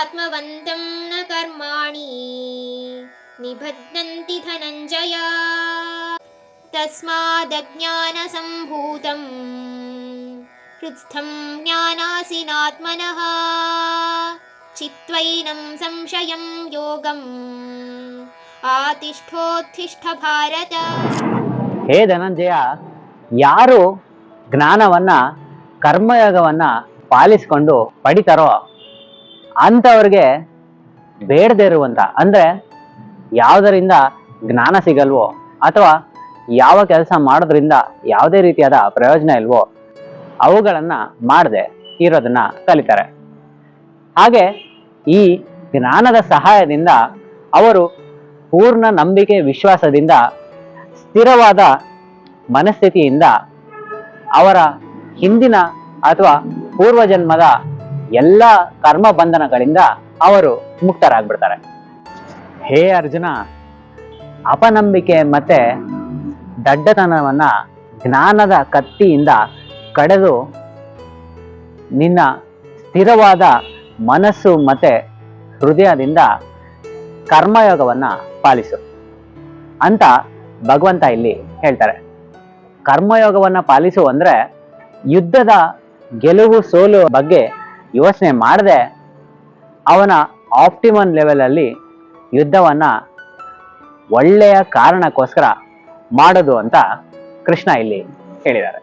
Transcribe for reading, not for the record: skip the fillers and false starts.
ಆತ್ಮವಂತಂ ನ ಕರ್ಮಾಣಿ ನಿಬಧ್ನಂತಿ ಧನಂಜಯ ತಸ್ಮಾದಜ್ಞಾನ ಸಂಭೂತಂ ಹೃತ್ಸ್ಥಂ ಜ್ಞಾನಾಸಿನಾತ್ಮನಃ ಚಿತ್ವೈನಂ ಸಂಶಯಂ ಯೋಗಂ ಆತಿಷ್ಠೋತ್ಥಿಷ್ಠ ಭಾರತ. ಹೇ ಧನಂಜಯ, ಯಾರು ಜ್ಞಾನವನ್ನ ಕರ್ಮಯೋಗವನ್ನ ಪಾಲಿಸ್ಕೊಂಡು ಪಡಿತಾರೋ ಅಂಥವ್ರಿಗೆ ಬೇಡದೇ ಇರುವಂತ, ಅಂದ್ರೆ ಯಾವುದರಿಂದ ಜ್ಞಾನ ಸಿಗಲ್ವೋ ಅಥವಾ ಯಾವ ಕೆಲಸ ಮಾಡೋದ್ರಿಂದ ಯಾವುದೇ ರೀತಿಯಾದ ಪ್ರಯೋಜನ ಇಲ್ವೋ ಅವುಗಳನ್ನ ಮಾಡದೆ ಇರೋದನ್ನ ಕಲಿತಾರೆ. ಹಾಗೆ ಈ ಜ್ಞಾನದ ಸಹಾಯದಿಂದ ಅವರು ಪೂರ್ಣ ನಂಬಿಕೆ ವಿಶ್ವಾಸದಿಂದ ಸ್ಥಿರವಾದ ಮನಸ್ಥಿತಿಯಿಂದ ಅವರ ಹಿಂದಿನ ಅಥವಾ ಪೂರ್ವಜನ್ಮದ ಎಲ್ಲ ಕರ್ಮ ಬಂಧನಗಳಿಂದ ಅವರು ಮುಕ್ತರಾಗ್ಬಿಡ್ತಾರೆ. ಹೇ ಅರ್ಜುನ, ಅಪನಂಬಿಕೆ ಮತ್ತೆ ದಡ್ಡತನವನ್ನ ಜ್ಞಾನದ ಕತ್ತಿಯಿಂದ ಕಡೆದು ನಿನ್ನ ಸ್ಥಿರವಾದ ಮನಸ್ಸು ಮತ್ತೆ ಹೃದಯದಿಂದ ಕರ್ಮಯೋಗವನ್ನ ಪಾಲಿಸು ಅಂತ ಭಗವಂತ ಇಲ್ಲಿ ಹೇಳ್ತಾರೆ. ಕರ್ಮಯೋಗವನ್ನ ಪಾಲಿಸು ಅಂದ್ರೆ ಯುದ್ಧದ ಗೆಲುವು ಸೋಲು ಬಗ್ಗೆ ಯೋಚನೆ ಮಾಡದೆ ಅವನ ಆಪ್ಟಿಮಮ್ ಲೆವೆಲ್ ಅಲ್ಲಿ ಯುದ್ಧವನ್ನ ಒಳ್ಳೆಯ ಕಾರಣಕ್ಕೋಸ್ಕರ ಮಾಡೋದು ಅಂತ ಕೃಷ್ಣ ಇಲ್ಲಿ ಹೇಳಿದ್ದಾರೆ.